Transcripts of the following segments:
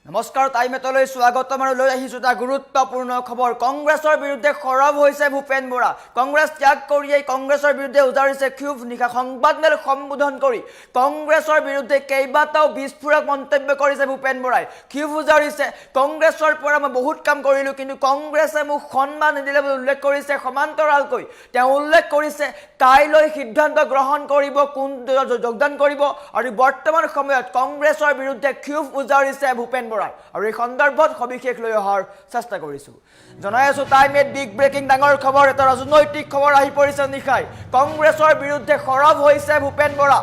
নমস্কাৰ টাইমেটলৈ স্বাগতম আৰু লৈ আহিছো এটা গুৰুত্বপূৰ্ণ খবৰ কংগ্ৰেছৰ বিৰুদ্ধে খৰব হৈছে ভূপেন বৰা কংগ্ৰেছ ত্যাগ কৰি কংগ্ৰেছৰ বিৰুদ্ধে উজাৰিছে ক্ষোভ নিশা সংবাদমেল সম্বোধন কৰি কংগ্ৰেছৰ বিৰুদ্ধে কেইবাটাও বিস্ফোৰক মন্তব্য কৰিছে ভূপেন বৰাই ক্ষোভ উজাৰিছে কংগ্ৰেছৰ পৰা মই বহুত কাম কৰিলো কিন্তু কংগ্ৰেছে মোক সন্মান নিদিলে বুলি উল্লেখ কৰিছে সমান্তৰালকৈ তেওঁ উল্লেখ কৰিছে কাইলৈ সিদ্ধান্ত গ্ৰহণ কৰিব কোন যোগদান কৰিব আৰু বৰ্তমান সময়ত কংগ্ৰেছৰ বিৰুদ্ধে ক্ষোভ উজাৰিছে ভূপেন আৰু এই সন্দৰ্ভত সবিশেষ লৈ অহাৰ চেষ্টা কৰিছো জনাই আছো টাইমত বিগ ব্ৰেকিং ডাঙৰ খবৰ এটা ৰাজনৈতিক খবৰ আহি পৰিছে নিখাই কংগ্ৰেছৰ বিৰুদ্ধে খৰব হৈছে ভূপেন বৰা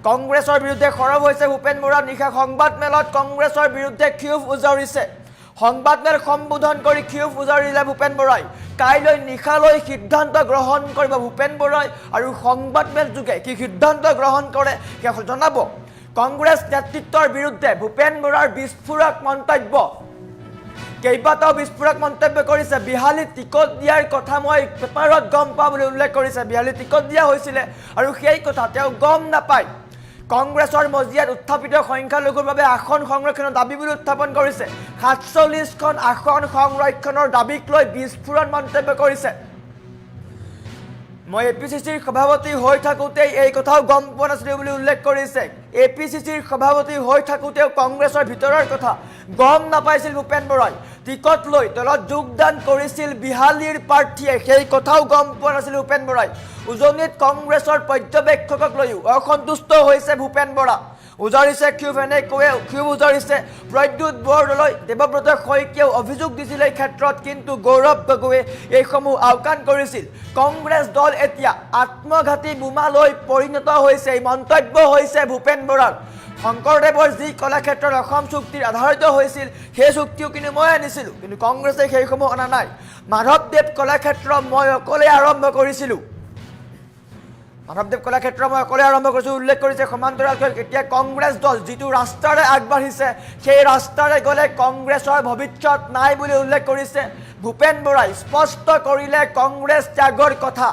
কংগ্ৰেছৰ বিৰুদ্ধে খৰব হৈছে ভূপেন বৰা নিখা সংবাদমেলত কংগ্ৰেছৰ বিৰুদ্ধে ক্ষোভ উজাৰিছে সংবাদমেল সম্বোধন কৰি ক্ষোভ উজাৰিলে ভূপেন বৰাই কাইলৈ নিখালৈ সিদ্ধান্ত গ্ৰহণ কৰিব ভূপেন বৰাই আৰু সংবাদমেল যোগে কি সিদ্ধান্ত গ্ৰহণ কৰে কি জনাব কংগ্ৰেছ নেতৃত্বৰ বিৰুদ্ধে ভূপেন বৰাৰ বিস্ফোৰক মন্তব্য কেইবাটাও বিস্ফোৰক মন্তব্য কৰিছে বিহালী টিকট দিয়াৰ কথা মই পেপাৰত গম পাওঁ বুলি উল্লেখ কৰিছে বিহালী টিকট দিয়া হৈছিল আৰু সেই কথা তেওঁ গম নাপায় কংগ্ৰেছৰ মজিয়াত উত্থাপিত সংখ্যালঘুৰ বাবে আসন সংৰক্ষণৰ দাবী বুলি উত্থাপন কৰিছে ৪৭খন আসন সংৰক্ষণৰ দাবীক লৈ বিস্ফোৰণ মন্তব্য কৰিছে মই এপিচিচিৰ সভাপতি হৈ থাকোঁতে এই কথাও গম পোৱা নাছিলো বুলি উল্লেখ কৰিছে এপিচিচিৰ সভাপতি হৈ থাকোঁতেও কংগ্ৰেছৰ ভিতৰৰ কথা গম নাপাইছিল ভূপেন বৰাই টিকট লৈ দলত যোগদান কৰিছিল বিহালীৰ প্ৰাৰ্থীয়ে সেই কথাও গম পোৱা নাছিল ভূপেন বৰাই উজনিত কংগ্ৰেছৰ পৰ্যবেক্ষকক লৈও অসন্তুষ্ট হৈছে ভূপেন বৰা উজাৰিছে ক্ষোভ এনেকৈয়ে ক্ষোভ উজাৰিছে প্ৰদ্যুৎ বৰদলৈ দেৱব্ৰত শইকীয়াও অভিযোগ দিছিল এই ক্ষেত্ৰত কিন্তু গৌৰৱ গগৈয়ে এইসমূহ আওকাণ কৰিছিল কংগ্ৰেছ দল এতিয়া আত্মঘাতী বোমালৈ পৰিণত হৈছে এই মন্তব্য হৈছে ভূপেন বৰাৰ শংকৰদেৱৰ যি কলাক্ষেত্ৰত অসম চুক্তিৰ আধাৰিত হৈছিল সেই চুক্তিও কিন্তু মই আনিছিলোঁ কিন্তু কংগ্ৰেছে সেইসমূহ অনা নাই মাধৱদেৱ কলাক্ষেত্ৰ মই অকলে আৰম্ভ কৰিছিলোঁ মাধৱদেৱ কলাক্ষেত্ৰ মই অকলে আৰম্ভ কৰিছোঁ উল্লেখ কৰিছে সমান্তৰালকৈ এতিয়া কংগ্ৰেছ দল যিটো ৰাস্তাৰে আগবাঢ়িছে সেই ৰাস্তাৰে গ'লে কংগ্ৰেছৰ ভৱিষ্যত নাই বুলি উল্লেখ কৰিছে ভূপেন বৰাই স্পষ্ট কৰিলে কংগ্ৰেছ ত্যাগৰ কথা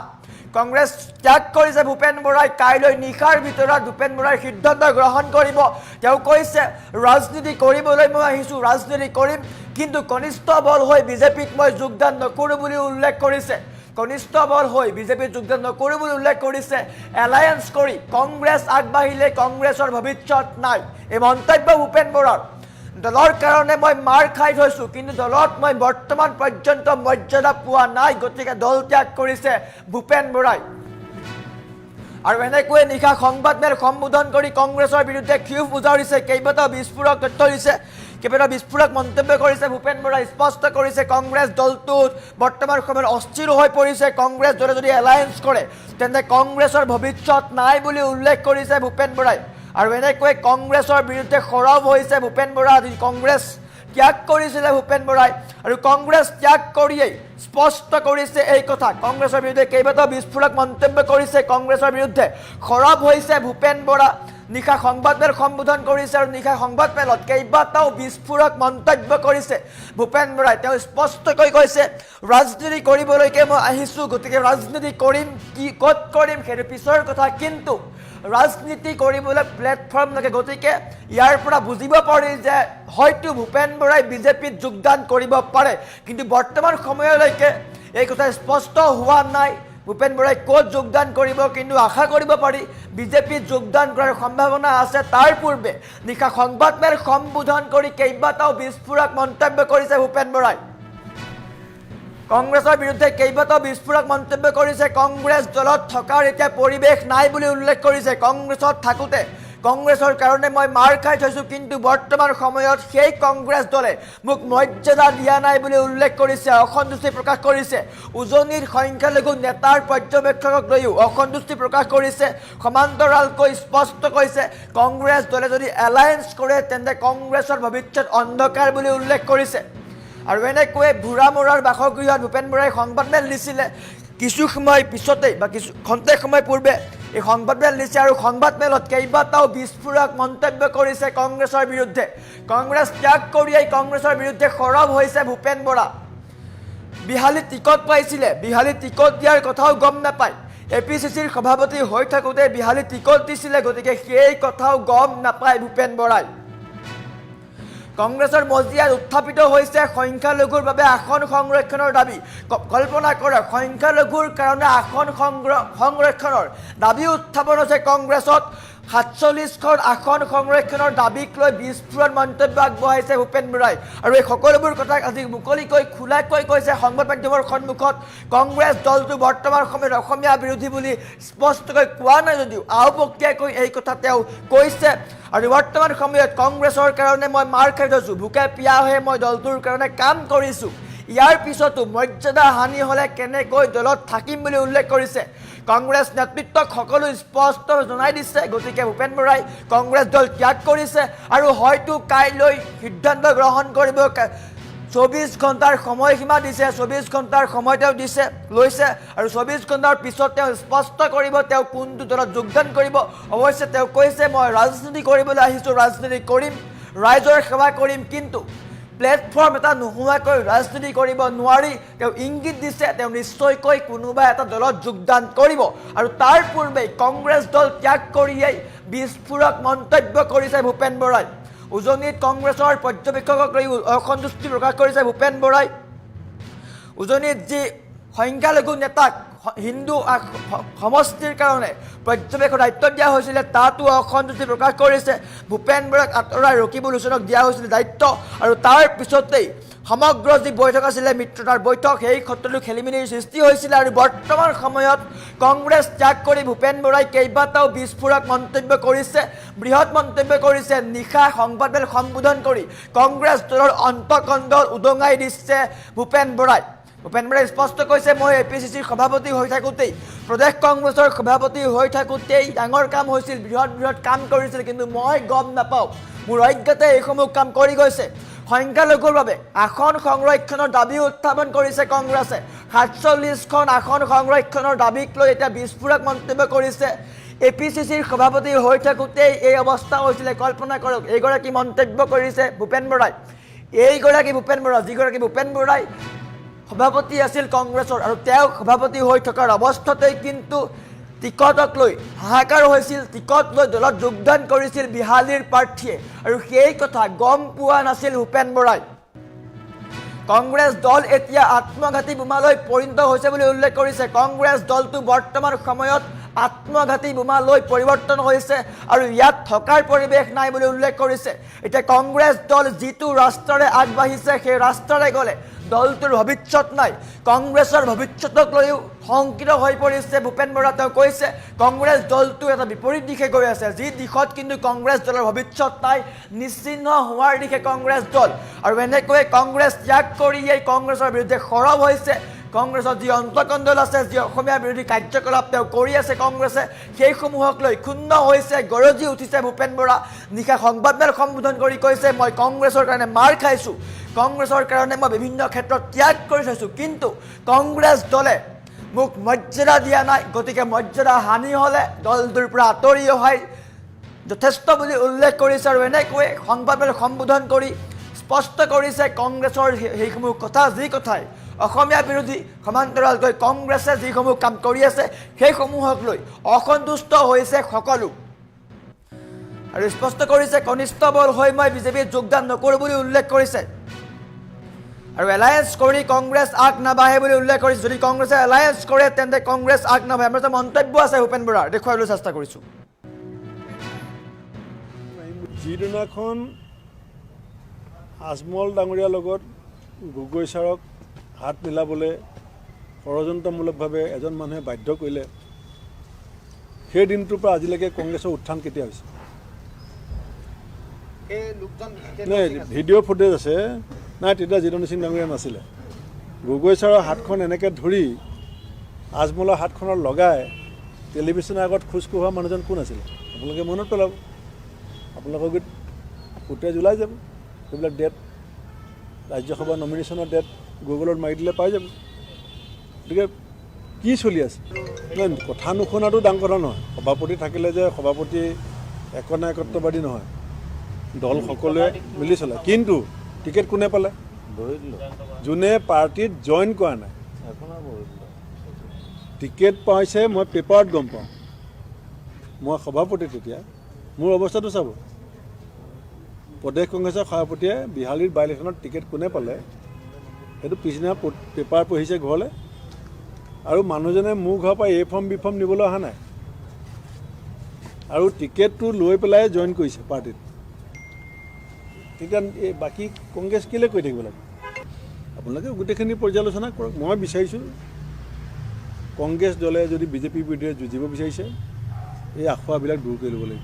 কংগ্ৰেছ ত্যাগ কৰিছে ভূপেন বৰাই কাইলৈ নিশাৰ ভিতৰত ভূপেন বৰাই সিদ্ধান্ত গ্ৰহণ কৰিব তেওঁ কৈছে ৰাজনীতি কৰিবলৈ মই আহিছোঁ ৰাজনীতি কৰিম কিন্তু কনিষ্ঠ বল হৈ বিজেপিত মই যোগদান নকৰোঁ বুলি উল্লেখ কৰিছে কনিষ্ঠ বল হৈ বিজেপিত যোগদান নকৰোঁ বুলি উল্লেখ কৰিছে এলায়েন্স কৰি কংগ্ৰেছ আগবাঢ়িলে কংগ্ৰেছৰ ভৱিষ্যত নাই এই মন্তব্য ভূপেন বৰাৰ দলৰ কাৰণে মই মাৰ খাই থৈছোঁ কিন্তু দলত মই বৰ্তমান পৰ্যন্ত মৰ্যাদা পোৱা নাই গতিকে দল ত্যাগ কৰিছে ভূপেন বৰাই আৰু এনেকৈয়ে নিশা সংবাদমেল সম্বোধন কৰি কংগ্ৰেছৰ বিৰুদ্ধে ক্ষোভ উজাৰিছে কেইবাটাও বিস্ফোৰক তথ্য দিছে কেইবাটাও বিস্ফোৰক মন্তব্য কৰিছে ভূপেন বৰাই স্পষ্ট কৰিছে কংগ্ৰেছ দলটোত বৰ্তমান সময়ত অস্থিৰ হৈ পৰিছে কংগ্ৰেছ দলে যদি এলায়েন্স কৰে তেন্তে কংগ্ৰেছৰ ভৱিষ্যত নাই বুলি উল্লেখ কৰিছে ভূপেন বৰাই আৰু এনেকৈ কংগ্ৰেছৰ বিৰুদ্ধে খৰব হৈছে ভূপেন বৰা কংগ্ৰেছ ত্যাগ কৰিছিলে ভূপেন বৰাই আৰু কংগ্ৰেছ ত্যাগ কৰিয়েই স্পষ্ট কৰিছে এই কথা কংগ্ৰেছৰ বিৰুদ্ধে কেইবাটাও বিস্ফোৰক মন্তব্য কৰিছে কংগ্ৰেছৰ বিৰুদ্ধে খৰব হৈছে ভূপেন বৰা নিশা সংবাদমেল সম্বোধন কৰিছে আৰু নিশা সংবাদমেলত কেইবাটাও বিস্ফোৰক মন্তব্য কৰিছে ভূপেন বৰাই তেওঁ স্পষ্টকৈ কৈছে ৰাজনীতি কৰিবলৈকে মই আহিছোঁ গতিকে ৰাজনীতি কৰিম কি ক'ত কৰিম সেইটো পিছৰ কথা কিন্তু ৰাজনীতি কৰিবলৈ প্লেটফৰ্ম লাগে গতিকে ইয়াৰ পৰা বুজিব পাৰি যে হয়তো ভূপেন বৰাই বিজেপিত যোগদান কৰিব পাৰে কিন্তু বৰ্তমান সময়লৈকে এই কথা স্পষ্ট হোৱা নাই ভূপেন বৰাই ক'ত যোগদান কৰিব কিন্তু আশা কৰিব পাৰি বিজেপিত যোগদান কৰাৰ সম্ভাৱনা আছে তাৰ পূৰ্বে নিশা সংবাদমেল সম্বোধন কৰি কেইবাটাও বিস্ফোৰক মন্তব্য কৰিছে ভূপেন বৰাই কংগ্ৰেছৰ বিৰুদ্ধে কেইবাটাও বিস্ফোৰক মন্তব্য কৰিছে কংগ্ৰেছ দলত থকাৰ এতিয়া পৰিৱেশ নাই বুলি উল্লেখ কৰিছে কংগ্ৰেছত থাকোঁতে কংগ্ৰেছৰ কাৰণে মই মাৰ খাই থৈছোঁ কিন্তু বৰ্তমান সময়ত সেই কংগ্ৰেছ দলে মোক মৰ্যাদা দিয়া নাই বুলি উল্লেখ কৰিছে অসন্তুষ্টি প্ৰকাশ কৰিছে উজনিৰ সংখ্যালঘু নেতাৰ পৰ্যবেক্ষকক লৈও অসন্তুষ্টি প্ৰকাশ কৰিছে সমান্তৰালকৈ স্পষ্ট কৈছে কংগ্ৰেছ দলে যদি এলায়েন্স কৰে তেন্তে কংগ্ৰেছৰ ভৱিষ্যত অন্ধকাৰ বুলি উল্লেখ কৰিছে আৰু এনেকৈয়ে বুঢ়ামৰাৰ বাসগৃহত ভূপেন বৰাই সংবাদমেল দিছিলে কিছু সময় পিছতেই বা কিছু খন্তেক সময় পূৰ্বে এই সংবাদমেল দিছে আৰু সংবাদমেলত কেইবাটাও বিস্ফোৰক মন্তব্য কৰিছে কংগ্ৰেছৰ বিৰুদ্ধে কংগ্ৰেছ ত্যাগ কৰিয়েই কংগ্ৰেছৰ বিৰুদ্ধে খৰব হৈছে ভূপেন বৰা বিহালী টিকট পাইছিলে বিহালী টিকট দিয়াৰ কথাও গম নাপায় এপিচিচিৰ সভাপতি হৈ থাকোঁতে বিহালী টিকট দিছিলে গতিকে সেই কথাও গম নাপায় ভূপেন বৰাই কংগ্ৰেছৰ মজিয়াত উত্থাপিত হৈছে সংখ্যালঘুৰ বাবে আসন সংৰক্ষণৰ দাবী। কল্পনা কৰক, সংখ্যালঘুৰ কাৰণে আসন সংৰক্ষণৰ দাবী উত্থাপন হৈছে কংগ্ৰেছত। 47খন আসন সংৰক্ষণৰ দাবীক লৈ বিস্ফোৰণ মন্তব্য আগবঢ়াইছে ভূপেন বৰাই। আৰু এই সকলোবোৰ কথা আজি মুকলিকৈ খোলাকৈ কৈছে সংবাদ মাধ্যমৰ সন্মুখত। কংগ্ৰেছ দলটো বৰ্তমান সময়ত অসমীয়া বিৰোধী বুলি স্পষ্টকৈ কোৱা নাই যদিও আওপকীয়াকৈ এই কথা তেওঁ কৈছে। আৰু বৰ্তমান সময়ত কংগ্ৰেছৰ কাৰণে মই মাৰ খাই থৈছোঁ, ভোকে পিয়াহে মই দলটোৰ কাৰণে কাম কৰিছোঁ। ইয়াৰ পিছতো মৰ্যাদা হানি হ'লে কেনেকৈ দলত থাকিম বুলি উল্লেখ কৰিছে। কংগ্ৰেছ নেতৃত্বক সকলো স্পষ্ট জনাই দিছে। গতিকে ভূপেন বৰাই কংগ্ৰেছ দল ত্যাগ কৰিছে আৰু হয়তো কাইলৈ সিদ্ধান্ত গ্ৰহণ কৰিব। 24 ঘণ্টাৰ সময়সীমা দিছে, 24 ঘণ্টাৰ সময় তেওঁ লৈছে আৰু 24 ঘণ্টাৰ পিছত তেওঁ স্পষ্ট কৰিব তেওঁ কোনটো দলত যোগদান কৰিব। অৱশ্যে তেওঁ কৈছে মই ৰাজনীতি কৰিবলৈ আহিছোঁ, ৰাজনীতি কৰিম, ৰাইজৰ সেৱা কৰিম, কিন্তু প্লেটফৰ্ম এটা নোহোৱাকৈ ৰাজনীতি কৰিব নোৱাৰি তেওঁ ইংগিত দিছে। তেওঁ নিশ্চয়কৈ কোনোবা এটা দলত যোগদান কৰিব আৰু তাৰ পূৰ্বেই কংগ্ৰেছ দল ত্যাগ কৰিয়েই বিস্ফোৰক মন্তব্য কৰিছে ভূপেন বৰাই। উজনিত কংগ্ৰেছৰ পৰ্যবেক্ষকক লৈ অসন্তুষ্টি প্ৰকাশ কৰিছে ভূপেন বৰাই। উজনিত যি সংখ্যালঘু নেতাক হিন্দু সমষ্টিৰ কাৰণে পৰ্যবেক্ষক দায়িত্ব দিয়া হৈছিলে তাতো অসন্তুষ্টি প্ৰকাশ কৰিছে। ভূপেন বৰাক আঁতৰাই ৰকিবুল হুছেইনক দিয়া হৈছিলে দায়িত্ব আৰু তাৰ পিছতেই সমগ্ৰ যি বৈঠক আছিলে মিত্ৰতাৰ বৈঠক, সেই ক্ষেত্ৰতো খেলিমেলিৰ সৃষ্টি হৈছিলে। আৰু বৰ্তমান সময়ত কংগ্ৰেছ ত্যাগ কৰি ভূপেন বৰাই কেইবাটাও বিস্ফোৰক মন্তব্য কৰিছে, বৃহৎ মন্তব্য কৰিছে। নিশা সংবাদমেল সম্বোধন কৰি কংগ্ৰেছ দলৰ অন্তকণ্ড উদঙাই দিছে ভূপেন বৰাই। ভূপেন বৰাই স্পষ্ট কৈছে মই APCCৰ সভাপতি হৈ থাকোঁতেই, প্ৰদেশ কংগ্ৰেছৰ সভাপতি হৈ থাকোঁতেই ডাঙৰ কাম হৈছিল, বৃহৎ কাম কৰিছিল, কিন্তু মই গম নাপাওঁ, মোৰ অজ্ঞাতে এইসমূহ কাম কৰি গৈছে। সংখ্যালঘুৰ বাবে আসন সংৰক্ষণৰ দাবী উত্থাপন কৰিছে কংগ্ৰেছে। 47খন আসন সংৰক্ষণৰ দাবীক লৈ এতিয়া বিস্ফোৰক মন্তব্য কৰিছে। APCCৰ সভাপতি হৈ থাকোঁতেই এই অৱস্থা হৈছিলে। কল্পনা কৰক, এইগৰাকী মন্তব্য কৰিছে ভূপেন বৰাই। এইগৰাকী ভূপেন বৰা, যিগৰাকী ভূপেন বৰাই সভাপতি আছিল কংগ্ৰেছৰ, আৰু তেওঁ সভাপতি হৈ থকাৰ অৱস্থাতেই কিন্তু টিকটক লৈ হাহাকাৰ হৈছিল। টিকট লৈ দলত যোগদান কৰিছিল বিহালীৰ প্ৰাৰ্থীয়ে, আৰু সেই কথা গম পোৱা নাছিল ভূপেন বৰাই। কংগ্ৰেছ দল এতিয়া আত্মঘাতী বোমালৈ পৰিণত হৈছে বুলি উল্লেখ কৰিছে। কংগ্ৰেছ দলটো বৰ্তমান সময়ত আত্মঘাতী বোমালৈ পৰিৱৰ্তন হৈছে আৰু ইয়াত থকাৰ পৰিৱেশ নাই বুলি উল্লেখ কৰিছে। এতিয়া কংগ্ৰেছ দল যিটো ৰাস্তাৰে আগবাঢ়িছে সেই ৰাস্তাৰে গ'লে দলটোৰ ভৱিষ্যত নাই। কংগ্ৰেছৰ ভৱিষ্যতক লৈও শংকিত হৈ পৰিছে ভূপেন বৰা। তেওঁ কৈছে কংগ্ৰেছ দলটো এটা বিপৰীত দিশে গৈ আছে, যি দিশত কিন্তু কংগ্ৰেছ দলৰ ভৱিষ্যত নাই, নিশ্চিহ্ন হোৱাৰ দিশে কংগ্ৰেছ দল। আৰু এনেকৈয়ে কংগ্ৰেছ ত্যাগ কৰিয়েই কংগ্ৰেছৰ বিৰুদ্ধে সৰব হৈছে। কংগ্ৰেছৰ যি অন্তকণ্ডল আছে, যি অসমীয়া বিৰোধী কাৰ্যকলাপ তেওঁ কৰি আছে কংগ্ৰেছে, সেইসমূহক লৈ ক্ষুণ্ণ হৈছে, গৰজি উঠিছে ভূপেন বৰা। নিশা সংবাদমেল সম্বোধন কৰি কৈছে মই কংগ্ৰেছৰ কাৰণে মাৰ খাইছোঁ, কংগ্ৰেছৰ কাৰণে মই বিভিন্ন ক্ষেত্ৰত ত্যাগ কৰি থৈছোঁ, কিন্তু কংগ্ৰেছ দলে মোক মৰ্যাদা দিয়া নাই। গতিকে মৰ্যাদা হানি হ'লে দলটোৰ পৰা আঁতৰি অহাই যথেষ্ট বুলি উল্লেখ কৰিছে। আৰু এনেকৈয়ে সংবাদমেল সম্বোধন কৰি স্পষ্ট কৰিছে কংগ্ৰেছৰ সেইসমূহ কথা, যি কথাই অসমীয়া বিৰোধী সমান্তৰালকৈ কংগ্ৰেছে যিসমূহ কাম কৰি আছে সেইসমূহক লৈ অসন্তুষ্ট হৈছে সকলো। আৰু স্পষ্ট কৰিছে কনিষ্ঠ বল হৈ মই বিজেপিত যোগদান নকৰোঁ বুলি উল্লেখ কৰিছে। আৰু এলায়েন্স কৰি কংগ্ৰেছ আগ নাবাঢ়ে বুলি উল্লেখ কৰিছে। যদি কংগ্ৰেছে এলায়েন্স কৰে তেন্তে কংগ্ৰেছ আগ নাবাঢ়ে। আমাৰ এটা মন্তব্য আছে ভূপেন বৰাৰ, দেখুৱাবলৈ চেষ্টা কৰিছোঁ। যিদিনাখন আজমল ডাঙৰীয়াৰ লগত গগৈ ছাৰক হাত মিলাবলৈ ষড়যন্ত্ৰমূলকভাৱে এজন মানুহে বাধ্য কৰিলে, সেই দিনটোৰ পৰা আজিলৈকে কংগ্ৰেছৰ উত্থান কেতিয়া হৈছে? নাই, ভিডিঅ' ফুটেজ আছে। নাই, তেতিয়া জিতেন্দ্ৰ সিং ডাঙৰীয়া নাছিলে। গগৈ ছাৰৰ হাতখন এনেকৈ ধৰি আজমলৰ হাতখনত লগাই টেলিভিশ্যনৰ আগত খোজ কঢ়োৱা মানুহজন কোন আছিলে? আপোনালোকে মনত পেলাব, আপোনালোকৰ ফুটেজ ওলাই যাব। সেইবিলাক ডেট, ৰাজ্যসভা নমিনেশ্যনৰ ডেট গুগলত মাৰি দিলে পাই যাব। গতিকে কি চলি আছে? কথা নুশুনাটো ডাঙৰ কথা নহয়। সভাপতি থাকিলে যে সভাপতি একনায়কত্ববাদী নহয়, দল সকলোৱে মিলি চলে। কিন্তু টিকেট কোনে পালে? যোনে পাৰ্টিত জইন কৰা নাই। টিকেট পাইছে মই পেপাৰত গম পাওঁ, মই সভাপতি। তেতিয়া মোৰ অৱস্থাটো চাব। প্ৰদেশ কংগ্ৰেছৰ সভাপতিয়ে বিহালীৰ বাই ইলেকশ্যনত টিকেট কোনে পালে সেইটো পিছদিনা পেপাৰ পঢ়িছে ঘৰলৈ আৰু মানুহজনে মোৰ ঘৰৰ পৰা এ ফৰ্ম বি ফৰ্ম নিবলৈ অহা নাই আৰু টিকেটটো লৈ পেলাই জইন কৰিছে পাৰ্টিত। তেতিয়া এই বাকী কংগ্ৰেছ কেলৈ কৈ থাকিব লাগে? আপোনালোকে গোটেইখিনি পৰ্যালোচনা কৰক। মই বিচাৰিছোঁ কংগ্ৰেছ দলে যদি বিজেপিৰ বিৰুদ্ধে যুঁজিব বিচাৰিছে এই আখুৱাবিলাক দূৰ কৰি ল'ব লাগিব।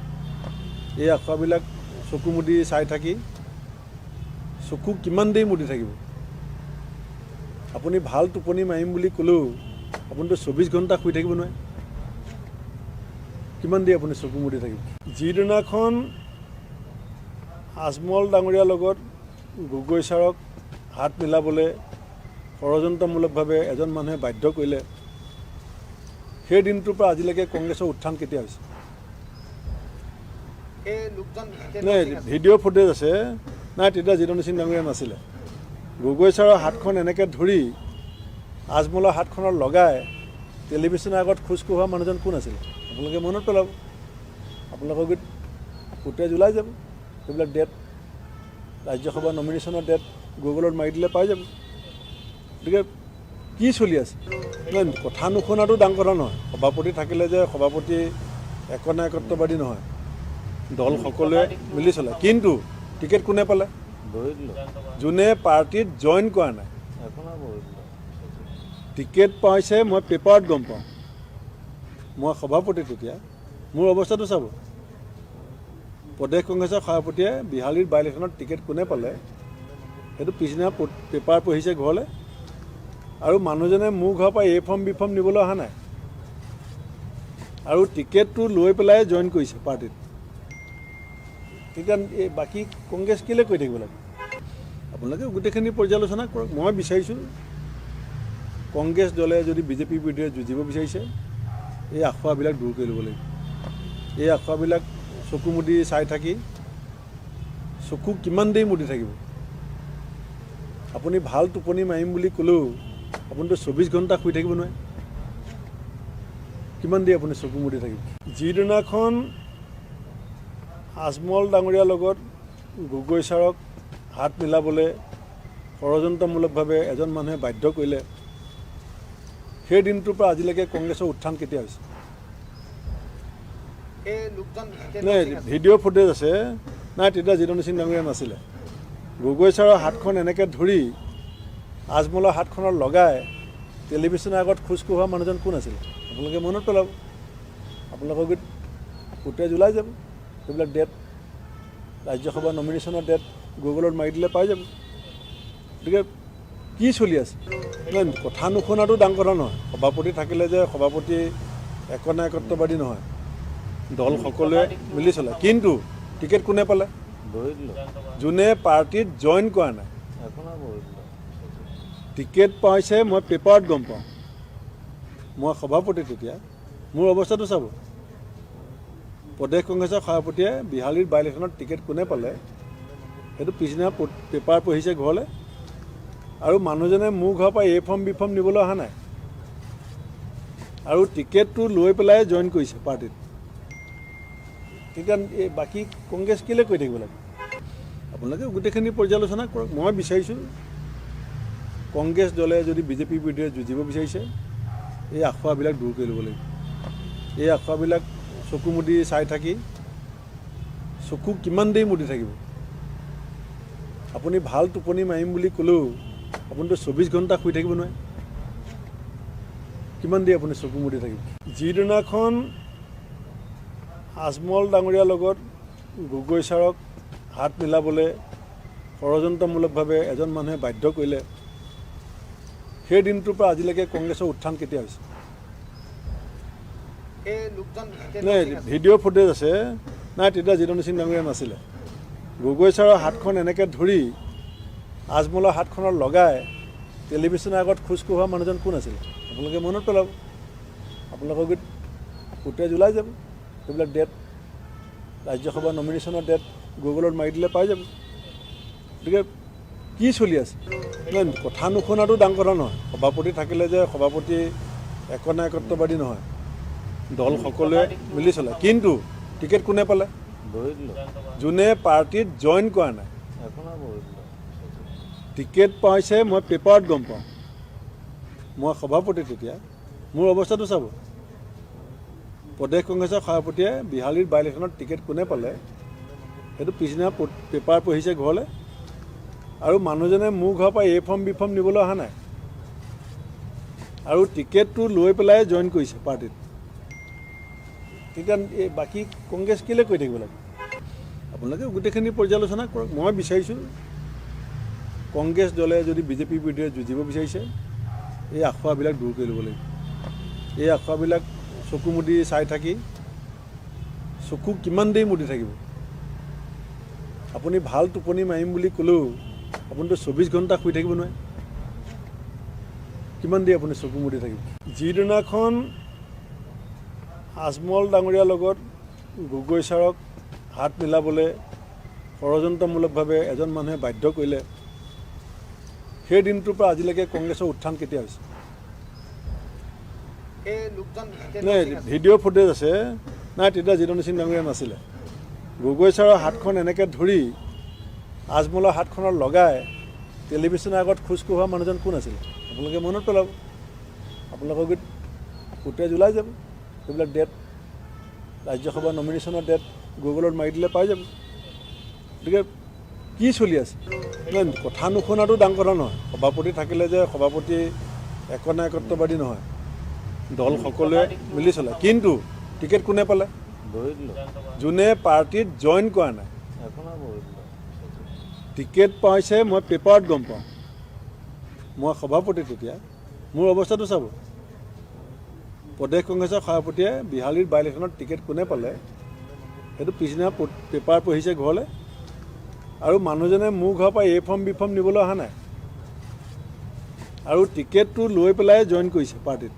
এই আখুৱাবিলাক চকু মুদি চাই থাকি চকু কিমান দেৰি মুদি থাকিব? আপুনি ভাল টোপনি মাৰিম বুলি ক'লেও আপুনিতো 24 ঘণ্টা শুই থাকিব নোৱাৰে। কিমান দেৰি আপুনি চকু মুদি থাকিব? যিদিনাখন আজমল ডাঙৰীয়াৰ লগত গগৈ ছাৰক হাত মিলাবলৈ ষড়যন্ত্ৰমূলকভাৱে এজন মানুহে বাধ্য কৰিলে সেই দিনটোৰ পৰা আজিলৈকে কংগ্ৰেছৰ উত্থান কেতিয়া হৈছে? নাই, ভিডিঅ' ফুটেজ আছে। নাই, তেতিয়া জিতেন্দ্ৰ সিং ডাঙৰীয়া নাছিলে। গগৈ ছাৰৰ হাতখন এনেকৈ ধৰি আজমলৰ হাতখনত লগাই টেলিভিশ্যনৰ আগত খোজ কঢ়োৱা মানুহজন কোন আছিলে? আপোনালোকে মনত পেলাব। আপোনালোকৰ ফুটেজ ওলাই যাব। সেইবিলাক ডেট ৰাজ্যসভা নমিনেশ্যনৰ ডেট গুগলত মাৰি দিলে পাই যাব। গতিকে কি চলি আছে? কথা নুশুনাটো ডাঙৰ কথা নহয়। সভাপতি থাকিলে যে সভাপতি একনায়কত্ববাদী নহয়, দল সকলোৱে মিলি চলে। কিন্তু টিকেট কোনে পালে? যোনে পাৰ্টিত জইন কৰা নাই। টিকেট পাইছে মই পেপাৰত গম পাওঁ। মই সভাপতি তেতিয়া মোৰ অৱস্থাটো চাব। প্ৰদেশ কংগ্ৰেছৰ সভাপতিয়ে বিহালীৰ বাই ইলেকশ্যনত টিকেট কোনে পালে সেইটো পিছদিনা পেপাৰ পঢ়িছে ঘৰলৈ আৰু মানুহজনে মোৰ ঘৰৰ পৰা এ ফৰ্ম বি ফৰ্ম নিবলৈ অহা নাই আৰু টিকেটটো লৈ পেলাই জইন কৰিছে পাৰ্টিত। তেতিয়া এই বাকী কংগ্ৰেছ কেলৈ কৈ থাকিব লাগে? আপোনালোকে গোটেইখিনি পৰ্যালোচনা কৰক। মই বিচাৰিছোঁ কংগ্ৰেছ দলে যদি বিজেপিৰ বিৰুদ্ধে যুঁজিব বিচাৰিছে এই আখুৱাবিলাক দূৰ কৰি ল'ব লাগিব। এই আখুৱাবিলাক চকু মুদি চাই থাকি চকু কিমান দেৰি মুদি থাকিব? আপুনি ভাল টোপনি মাৰিম বুলি ক'লেও আপুনিতো 24 ঘণ্টা শুই থাকিব নোৱাৰে। কিমান দেৰি আপুনি চকু মুদি থাকিব? যিদিনাখন আজমল ডাঙৰীয়াৰ লগত গগৈ ছাৰক হাত মিলাবলৈ ষড়যন্ত্ৰমূলকভাৱে এজন মানুহে বাধ্য কৰিলে সেই দিনটোৰ পৰা আজিলৈকে কংগ্ৰেছৰ উত্থান কেতিয়া হৈছে? নাই, ভিডিঅ' ফুটেজ আছে। নাই, তেতিয়া জিতেন্দ্ৰ সিং ডাঙৰীয়া নাছিলে। গগৈ ছাৰৰ হাতখন এনেকৈ ধৰি আজমলৰ হাতখনত লগাই টেলিভিশ্যনৰ আগত খোজ কঢ়োৱা মানুহজন কোন আছিলে? আপোনালোকে মনত পেলাব। আপোনালোকৰ ফুটেজ ওলাই যাব। সেইবিলাক ডেট ৰাজ্যসভা নমিনেশ্যনৰ ডেট গুগলত মাৰি দিলে পাই যাব। গতিকে কি চলি আছে? কথা নুশুনাটো ডাঙৰ কথা নহয়। সভাপতি থাকিলে যে সভাপতি একনায়কত্ববাদী নহয়, দল সকলোৱে মিলি চলে। কিন্তু টিকেট কোনে পালে? যোনে পাৰ্টিত জইন কৰা নাই। টিকেট পাইছে মই পেপাৰত গম পাওঁ। মই সভাপতি তেতিয়া মোৰ অৱস্থাটো চাব। প্ৰদেশ কংগ্ৰেছৰ সভাপতিয়ে বিহালীৰ বাই ইলেকশ্যনত টিকেট কোনে পালে সেইটো পিছদিনা পেপাৰ পঢ়িছে ঘৰলৈ আৰু মানুহজনে মোৰ ঘৰৰ পৰা এ ফৰ্ম বি ফৰ্ম নিবলৈ অহা নাই আৰু টিকেটটো লৈ পেলাই জইন কৰিছে পাৰ্টিত। তেতিয়া এই বাকী কংগ্ৰেছ কেলৈ কৈ থাকিব লাগে? আপোনালোকে গোটেইখিনি পৰ্যালোচনা কৰক। মই বিচাৰিছোঁ কংগ্ৰেছ দলে যদি বিজেপিৰ বিৰুদ্ধে যুঁজিব বিচাৰিছে এই আখুৱাবিলাক দূৰ কৰি ল'ব লাগিব। এই আখুৱাবিলাক চকু মুদি চাই থাকি চকু কিমান দেৰি মুদি থাকিব? আপুনি ভাল টোপনি মাৰিম বুলি ক'লেও আপুনিতো 24 ঘণ্টা শুই থাকিব নোৱাৰে। কিমান দেৰি আপুনি চকু মুদি থাকিব? যিদিনাখন আজমল ডাঙৰীয়াৰ লগত গগৈ ছাৰক হাত মিলাবলৈ ষড়যন্ত্ৰমূলকভাৱে এজন মানুহে বাধ্য কৰিলে সেই দিনটোৰ পৰা আজিলৈকে কংগ্ৰেছৰ উত্থান কেতিয়া হৈছে? নাই, ভিডিঅ' ফুটেজ আছে। নাই, তেতিয়া জিতেন্দ্ৰ সিং ডাঙৰীয়া নাছিলে। গগৈ ছাৰৰ হাতখন এনেকৈ ধৰি আজমলৰ হাতখনত লগাই টেলিভিশ্যনৰ আগত খোজ কঢ়োৱা মানুহজন কোন আছিলে? আপোনালোকে মনত পেলাব। আপোনালোকৰ ফুটেজ ওলাই যাব। সেইবিলাক ডেট ৰাজ্যসভা নমিনেশ্যনৰ ডেট গুগলত মাৰি দিলে পাই যাব। গতিকে কি চলি আছে? কথা নুশুনাটো ডাঙৰ কথা নহয়। সভাপতি থাকিলে যে সভাপতি একনায়কত্ববাদী নহয়, দল সকলোৱে মিলি চলে। কিন্তু টিকেট কোনে পালে? যোনে পাৰ্টিত জইন কৰা নাই টিকেট পাইছে মই পেপাৰত গম পাওঁ মই সভাপতি তেতিয়া মোৰ অৱস্থাটো চাব প্ৰদেশ কংগ্ৰেছৰ সভাপতিয়ে বিহালীৰ বাই ইলেকশ্যনত টিকেট কোনে পালে সেইটো পিছদিনা পেপাৰ পঢ়িছে ঘৰলৈ আৰু মানুহজনে মোৰ ঘৰৰ পৰা এ ফৰ্ম বি ফৰ্ম নিবলৈ অহা নাই আৰু টিকেটটো লৈ পেলাই জইন কৰিছে পাৰ্টিত তেতিয়া এই বাকী কংগ্ৰেছ কেলৈ কৈ থাকিব লাগে আপোনালোকে গোটেইখিনি পৰ্যালোচনা কৰক মই বিচাৰিছোঁ কংগ্ৰেছ দলে যদি বিজেপিৰ বিৰুদ্ধে যুঁজিব বিচাৰিছে এই আখুৱাবিলাক দূৰ কৰি ল'ব লাগিব এই আখুৱাবিলাক চকু মুদি চাই থাকি চকু কিমান দেৰি মুদি থাকিব আপুনি ভাল টোপনি মাৰিম বুলি ক'লেও আপুনিতো 24 ঘণ্টা শুই থাকিব নোৱাৰে কিমান দেৰি আপুনি চকু মুদি থাকিব যিদিনাখন আজমল ডাঙৰীয়াৰ লগত গগৈ ছাৰক হাত মিলাবলৈ ষড়যন্ত্ৰমূলকভাৱে এজন মানুহে বাধ্য কৰিলে সেই দিনটোৰ পৰা আজিলৈকে কংগ্ৰেছৰ উত্থান কেতিয়া হৈছে নাই ভিডিঅ' ফুটেজ আছে নাই তেতিয়া জিতেন্দ্ৰ সিং ডাঙৰীয়া নাছিলে গগৈ ছাৰৰ হাতখন এনেকৈ ধৰি আজমলৰ হাতখনত লগাই টেলিভিশ্যনৰ আগত খোজ কঢ়োৱা মানুহজন কোন আছিলে আপোনালোকে মনত পেলাব আপোনালোকৰ ফুটেজ ওলাই যাব সেইবিলাক ডেট ৰাজ্যসভা নমিনেশ্যনৰ ডেট গুগলত মাৰি দিলে পাই যাব গতিকে কি চলি আছে কথা নুশুনাটো ডাঙৰ কথা নহয় সভাপতি থাকিলে যে সভাপতি একনায়কত্ববাদী নহয় দল সকলোৱে মিলি চলে কিন্তু টিকেট কোনে পালে যোনে পাৰ্টিত জইন কৰা নাই টিকেট পাইছে মই পেপাৰত গম পাওঁ মই সভাপতি তেতিয়া মোৰ অৱস্থাটো চাব প্ৰদেশ কংগ্ৰেছৰ সভাপতিয়ে বিহালীৰ বাই ইলেকশ্যনত টিকেট কোনে পালে সেইটো পিছদিনা পেপাৰ পঢ়িছে ঘৰলৈ আৰু মানুহজনে মোৰ ঘৰৰ পৰা এ ফৰ্ম বি ফৰ্ম নিবলৈ অহা নাই আৰু টিকেটটো লৈ পেলাই জইন কৰিছে পাৰ্টিত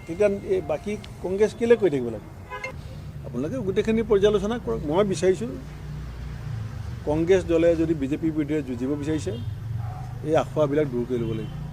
তেতিয়া এই বাকী কংগ্ৰেছ কেলৈ কৈ থাকিব লাগে আপোনালোকে গোটেইখিনি পৰ্যালোচনা কৰক মই বিচাৰিছোঁ কংগ্ৰেছ দলে যদি বিজেপিৰ বিৰুদ্ধে যুঁজিব বিচাৰিছে এই আখুৱাবিলাক দূৰ কৰি ল'ব লাগিব